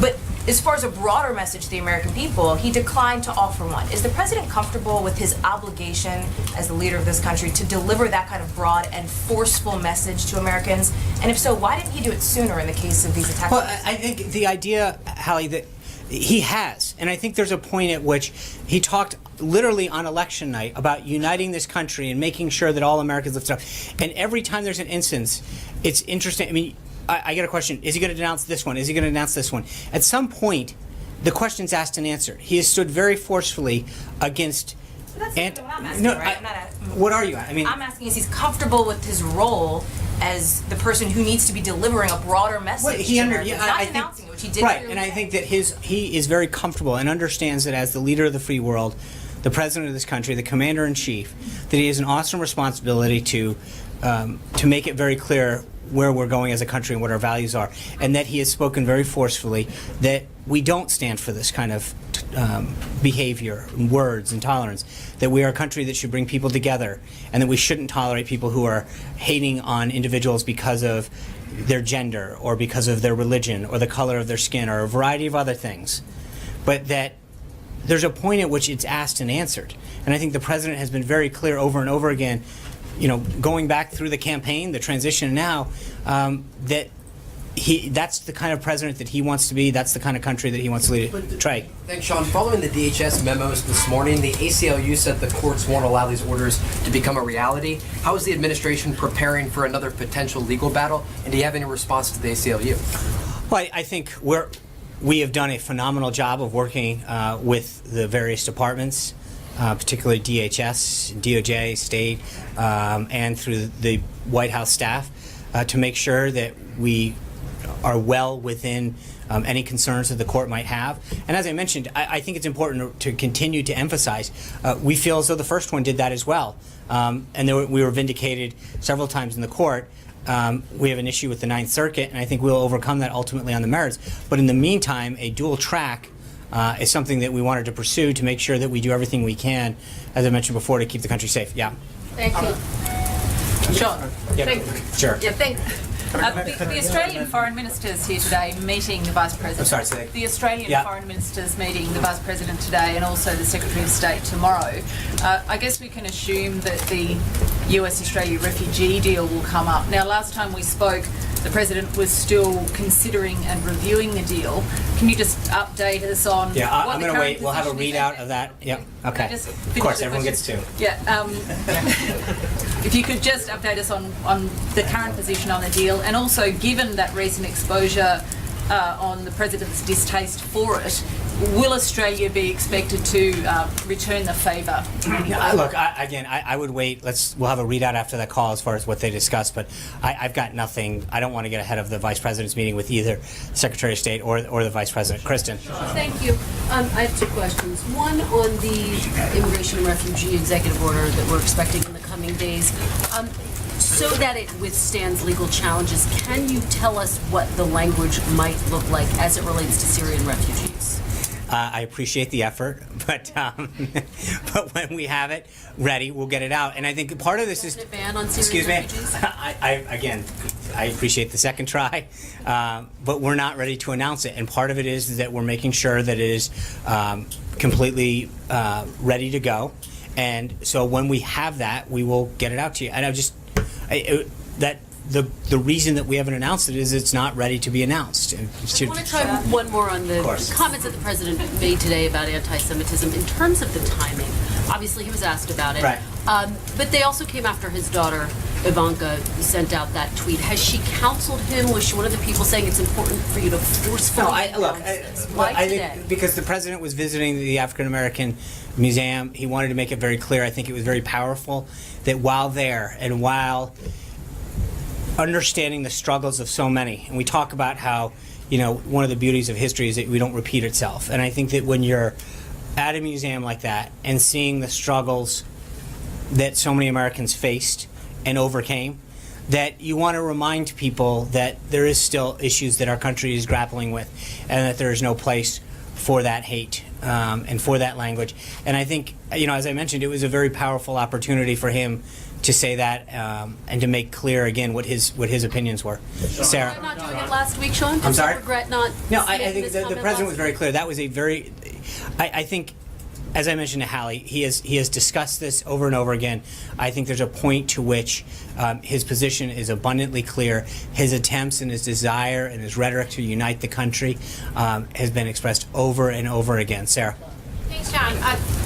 But as far as a broader message to the American people, he declined to offer one. Is the president comfortable with his obligation as the leader of this country to deliver that kind of broad and forceful message to Americans? And if so, why didn't he do it sooner in the case of these attacks? Well, I think the idea, Hallie, that he has, and I think there's a point at which he talked literally on election night about uniting this country and making sure that all Americans lift up. And every time there's an instance, it's interesting. I mean, I get a question, is he going to denounce this one? Is he going to denounce this one? At some point, the question's asked and answered. He has stood very forcefully against... But that's what I'm asking, right? What are you? I mean, I'm asking, is he comfortable with his role as the person who needs to be delivering a broader message to Americans, not denouncing it, which he did right, and I think that he is very comfortable and understands that as the leader of the free world, the president of this country, the commander-in-chief, that he has an awesome responsibility to make it very clear where we're going as a country and what our values are, and that he has spoken very forcefully that we don't stand for this kind of behavior, and words, and tolerance, that we are a country that should bring people together, and that we shouldn't tolerate people who are hating on individuals because of their gender or because of their religion or the color of their skin or a variety of other things, but that there's a point at which it's asked and answered. And I think the president has been very clear over and over again, going back through the campaign, the transition now, that that's the kind of president that he wants to be. That's the kind of country that he wants to lead. Trey. Thanks, Sean. Following the DHS memos this morning, the ACLU said the courts won't allow these orders to become a reality. How is the administration preparing for another potential legal battle? And do you have any response to the ACLU? Well, I think we have done a phenomenal job of working with the various departments, particularly DHS, DOJ, State, and through the White House staff to make sure that we are well within any concerns that the court might have. And as I mentioned, I think it's important to continue to emphasize, we feel as though the first one did that as well. And we were vindicated several times in the court. We have an issue with the Ninth Circuit, and I think we'll overcome that ultimately on the merits. But in the meantime, a dual track is something that we wanted to pursue to make sure that we do everything we can, as I mentioned before, to keep the country safe. Yeah. Thank you. Sean. Yep. Sure. Yeah, thank the Australian foreign ministers here today meeting the Vice President. I'm sorry, say that. The Australian foreign ministers meeting the Vice President today and also the Secretary of State tomorrow. I guess we can assume that the US-Australia refugee deal will come up. Now, last time we spoke, the President was still considering and reviewing the deal. Can you just update us on what I'm the going to current wait. We'll have a position is? readout of that. Yep. Okay. Of course, everyone gets to. Yeah. If you could just update us on the current position on the deal, and also given that recent exposure on the President's distaste for it, will Australia be expected to return the favour? Look, I would wait. We'll have a readout after that call as far as what they discussed, but I've got nothing. I don't want to get ahead of the Vice President's meeting with either Secretary of State or the Vice President. Kristen. Thank you. I have two questions. One on the immigration and refugee executive order that we're expecting in the coming days. So that it withstands legal challenges, can you tell us what the language might look like as it relates to Syrian refugees? I appreciate the effort, but when we have it ready, we'll get it out. And I think part of this is ban on Syrian excuse me. refugees? I appreciate the second try, but we're not ready to announce it. And part of it is that we're making sure that it is completely ready to go. And so when we have that, we will get it out to you. And the reason that we haven't announced it is it's not ready to be announced. I want to try one more on the comments that the President made today about anti-Semitism. In terms of the timing, obviously he was asked about it, right. But they also came after his daughter, Ivanka, sent out that tweet. Has she counseled him? Was she one of the people saying it's important for you to forcefully announce this? Why today? Think because the President was visiting the African American Museum, he wanted to make it very clear. I think it was very powerful that while there and while understanding the struggles of so many, and we talk about how, one of the beauties of history is that we don't repeat itself. And I think that when you're at a museum like that and seeing the struggles that so many Americans faced and overcame, that you want to remind people that there is still issues that our country is grappling with, and that there is no place for that hate and for that language. And I think, as I mentioned, it was a very powerful opportunity for him to say that and to make clear again what his opinions were. Sarah. Why not doing it last week, Sean? I'm sorry? Does he regret not? No, I think the President was very clear. That was a very, I think, as I mentioned to Hallie, he has discussed this over and over again. I think there's a point to which his position is abundantly clear. His attempts and his desire and his rhetoric to unite the country has been expressed over and over again. Sarah. Thanks, John.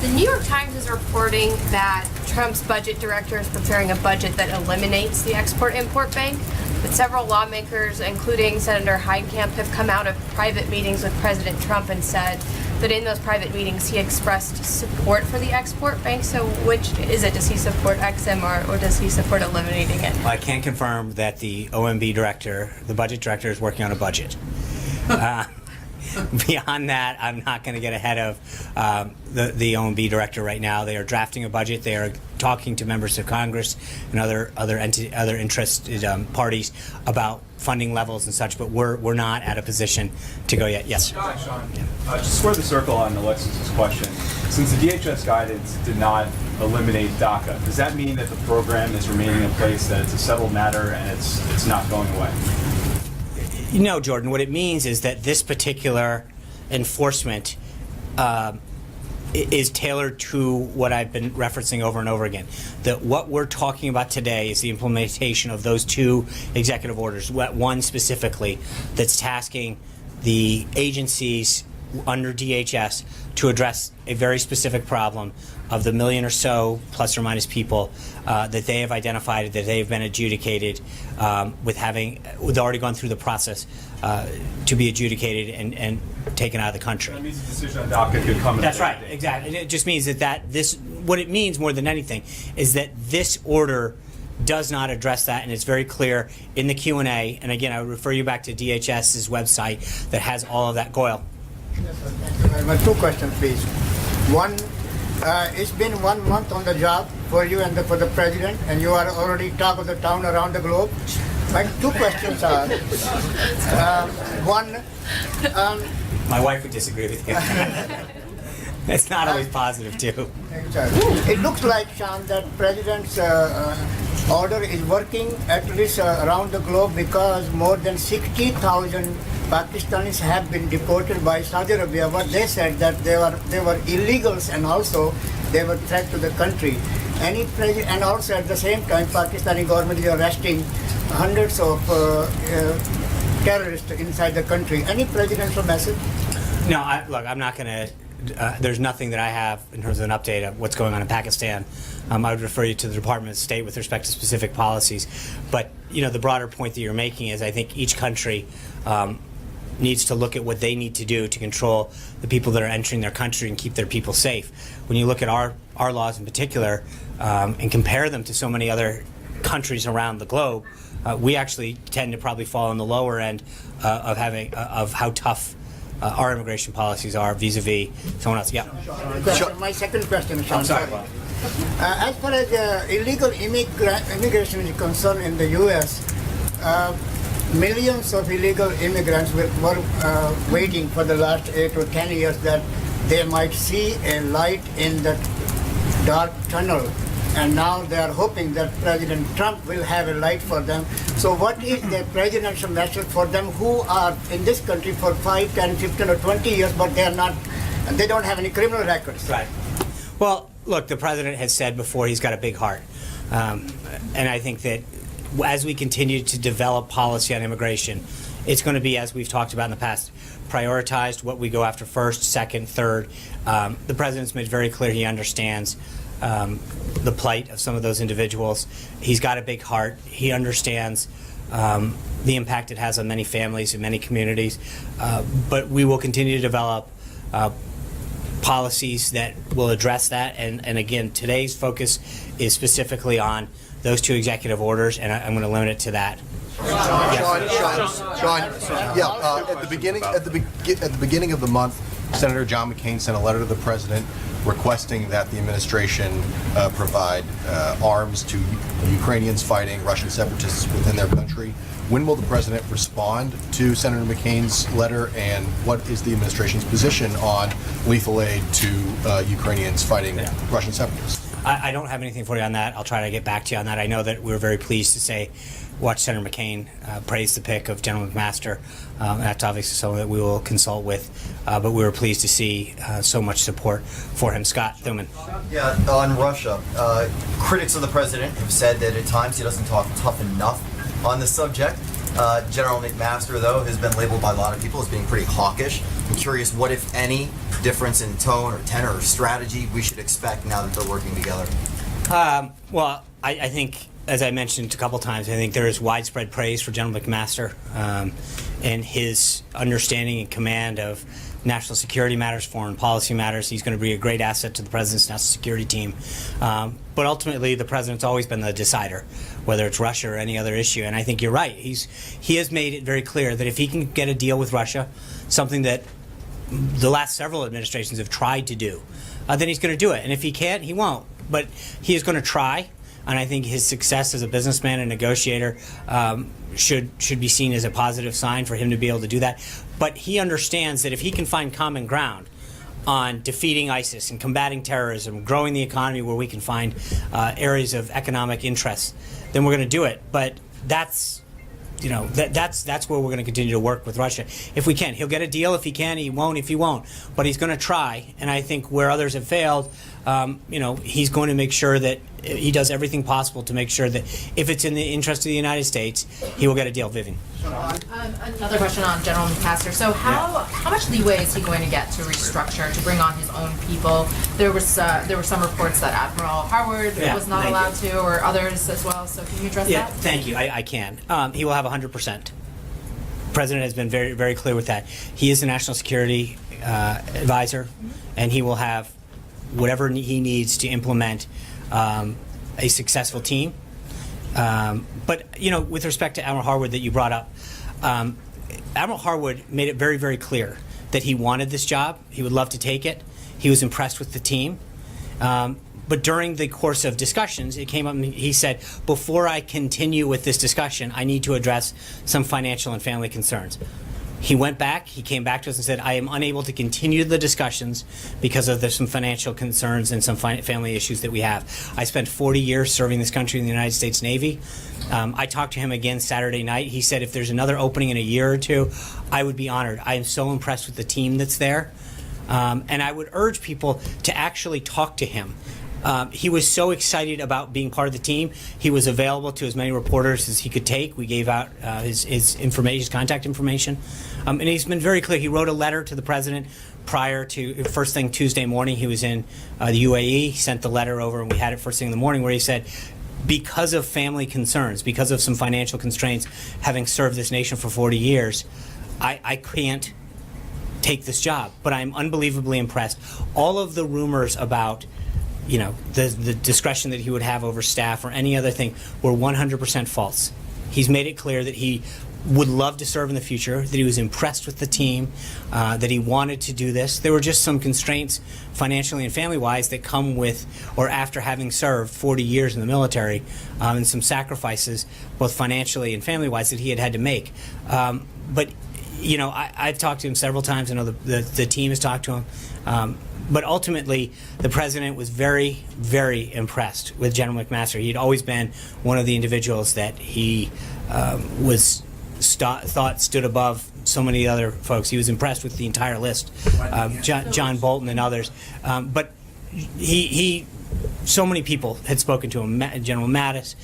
The New York Times is reporting that Trump's budget director is preparing a budget that eliminates the Export-Import Bank. But several lawmakers, including Senator Heitkamp, have come out of private meetings with President Trump and said that in those private meetings he expressed support for the export bank. So which is it? Does he support Exim or does he support eliminating it? Well, I can confirm that the OMB director, the budget director, is working on a budget. Beyond that, I'm not going to get ahead of the OMB director right now. They are drafting a budget. They are talking to members of Congress and other interested parties about funding levels and such. But we're not at a position to go yet. Yes. Sean, to square the circle on Alexis's question, since the DHS guidance did not eliminate DACA, does that mean that the program is remaining in place, that it's a settled matter, and it's not going away? No, Jordan. What it means is that this particular enforcement is tailored to what I've been referencing over and over again. That what we're talking about today is the implementation of those 2 executive orders. One specifically that's tasking the agencies under DHS to address a very specific problem of the million or so, plus or minus people, that they have identified, that they have been adjudicated with already gone through the process to be adjudicated and taken out of the country. That means a decision on DACA could come in. That's right, exactly. And it just means what it means more than anything is that this order does not address that, and it's very clear in the Q&A. And again, I would refer you back to DHS's website that has all of that. Goyle. Yes, sir. Thank you very much. 2 questions, please. One, it's been 1 month on the job for you and for the president, and you are already talk of the town around the globe. My 2 questions are, one, my wife would disagree with you. It's not always positive, too. It looks like, Sean, that President's order is working at least around the globe because more than 60,000 Pakistanis have been deported by Saudi Arabia. What they said that they were illegals and also they were threat to the country. And also at the same time, Pakistani government is arresting hundreds of terrorists inside the country. Any presidential message? No, look, I'm not going to. There's nothing that I have in terms of an update of what's going on in Pakistan. I would refer you to the Department of State with respect to specific policies. But the broader point that you're making is I think each country needs to look at what they need to do to control the people that are entering their country and keep their people safe. When you look at our laws in particular and compare them to so many other countries around the globe, we actually tend to probably fall on the lower end of how tough our immigration policies are vis-a-vis someone else. Yeah. My second question, Sean. I'm sorry. As far as illegal immigration is concerned in the U.S., millions of illegal immigrants were waiting for the last 8 or 10 years that they might see a light in the dark tunnel. And now they are hoping that President Trump will have a light for them. So what is the presidential message for them who are in this country for 5, 10, 15 or 20 years, but they don't have any criminal records? Right. Well, look, the president has said before he's got a big heart. And I think that as we continue to develop policy on immigration, it's going to be, as we've talked about in the past, prioritized what we go after first, second, third. The president's made very clear he understands the plight of some of those individuals. He's got a big heart. He understands the impact it has on many families and many communities. But we will continue to develop policies that will address that. And again, today's focus is specifically on those 2 executive orders, and I'm going to limit it to that. Sean, at the beginning of the month, Senator John McCain sent a letter to the president requesting that the administration provide arms to Ukrainians fighting Russian separatists within their country. When will the president respond to Senator McCain's letter, and what is the administration's position on lethal aid to Ukrainians fighting Russian separatists? I don't have anything for you on that. I'll try to get back to you on that. I know that we were very pleased to watch Senator McCain praise the pick of General McMaster. That's obviously someone that we will consult with, but we were pleased to see so much support for him. Scott Thuman. Yeah, on Russia, critics of the president have said that at times he doesn't talk tough enough on the subject. General McMaster, though, has been labeled by a lot of people as being pretty hawkish. I'm curious what, if any, difference in tone or tenor or strategy we should expect now that they're working together. Well, I think, as I mentioned a couple times, I think there is widespread praise for General McMaster and his understanding and command of national security matters, foreign policy matters. He's going to be a great asset to the president's national security team. But ultimately, the president's always been the decider, whether it's Russia or any other issue. And I think you're right. He has made it very clear that if he can get a deal with Russia, something that the last several administrations have tried to do, then he's going to do it. And if he can't, he won't. But he is going to try. And I think his success as a businessman and negotiator should be seen as a positive sign for him to be able to do that. But he understands that if he can find common ground on defeating ISIS and combating terrorism, growing the economy where we can find areas of economic interest, then we're going to do it. But that's that's where we're going to continue to work with Russia if we can. He'll get a deal if he can. He won't if he won't. But he's going to try. And I think where others have failed, he's going to make sure that he does everything possible to make sure that if it's in the interest of the United States, he will get a deal. Vivian. Another question on General McMaster. So how much leeway is he going to get to restructure, to bring on his own people? There were some reports that Admiral Harwood was not allowed to, or others as well. So can you address that? Thank you. I can. He will have 100%. The President has been very, very clear with that. He is the national security advisor, and he will have whatever he needs to implement a successful team. But, with respect to Admiral Harwood that you brought up, Admiral Harwood made it very, very clear that he wanted this job. He would love to take it. He was impressed with the team. But during the course of discussions, it came up and he said, before I continue with this discussion, I need to address some financial and family concerns. He went back, he came back to us and said, I am unable to continue the discussions because of some financial concerns and some family issues that we have. I spent 40 years serving this country in the United States Navy. I talked to him again Saturday night. He said, if there's another opening in a year or two, I would be honored. I am so impressed with the team that's there. And I would urge people to actually talk to him. He was so excited about being part of the team. He was available to as many reporters as he could take. We gave out his information, his contact information. And he's been very clear. He wrote a letter to the President prior to, first thing Tuesday morning, he was in the UAE. He sent the letter over, and we had it first thing in the morning, where he said, because of family concerns, because of some financial constraints, having served this nation for 40 years, I can't take this job. But I'm unbelievably impressed. All of the rumors about the discretion that he would have over staff or any other thing were 100% false. He's made it clear that he would love to serve in the future, that he was impressed with the team, that he wanted to do this. There were just some constraints financially and family-wise that come with or after having served 40 years in the military, and some sacrifices, both financially and family-wise, that he had to make. But I've talked to him several times. I know the team has talked to him. But ultimately, the President was very, very impressed with General McMaster. He had always been one of the individuals that he thought stood above so many other folks. He was impressed with the entire list, John Bolton and others. But so many people had spoken to him. General Mattis,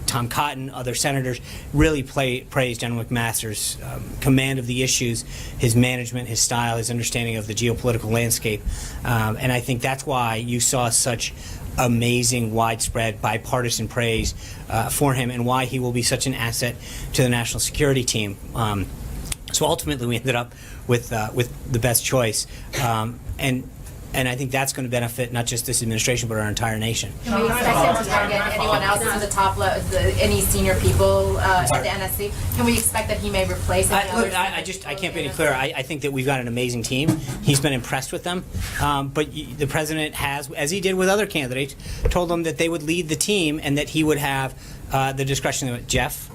Tom Cotton, other senators really praised General McMaster's command of the issues, his management, his style, his understanding of the geopolitical landscape. And I think that's why you saw such amazing, widespread, bipartisan praise for him, and why he will be such an asset to the national security team. So ultimately, we ended up with the best choice. And I think that's going to benefit not just this administration, but our entire nation. Can we expect him to target anyone else in the top any senior people at the NSC? Can we expect that he may replace any others? I can't be any clearer. I think that we've got an amazing team. He's been impressed with them. But the President has, as he did with other candidates, told them that they would lead the team and that he would have the discretion. Jeff?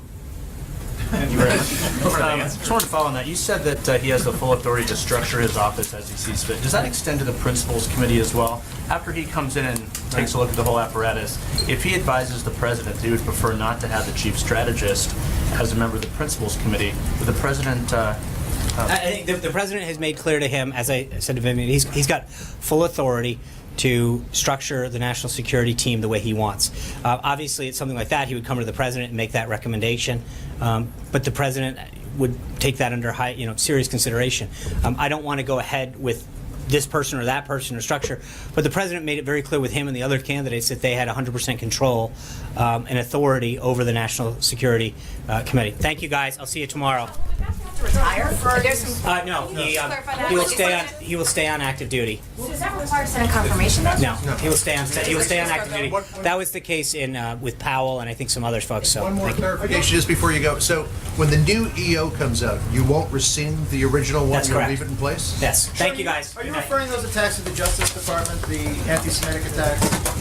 Thank you very much. Just wanted to follow on that. You said that he has the full authority to structure his office as he sees fit. Does that extend to the Principals Committee as well? After he comes in and takes a look at the whole apparatus, if he advises the President that he would prefer not to have the Chief Strategist as a member of the Principals Committee, would the President... I think the President has made clear to him, as I said to Vivian, he's got full authority to structure the national security team the way he wants. Obviously, it's something like that. He would come to the President and make that recommendation, but the President would take that under serious consideration. I don't want to go ahead with this person or that person or structure, but the President made it very clear with him and the other candidates that they had 100% control and authority over the National Security Committee. Thank you, guys. I'll see you tomorrow. Retire? No, he will stay on active duty. Does that require Senate confirmation then? No, he will stay on active duty. That was the case with Powell and I think some other folks. So one more clarification just before you go. So when the new EO comes out, you won't rescind the original one? That's correct. You'll leave it in place? Yes. Thank you, guys. Are you referring those attacks to the Justice Department, the anti-Semitic attacks?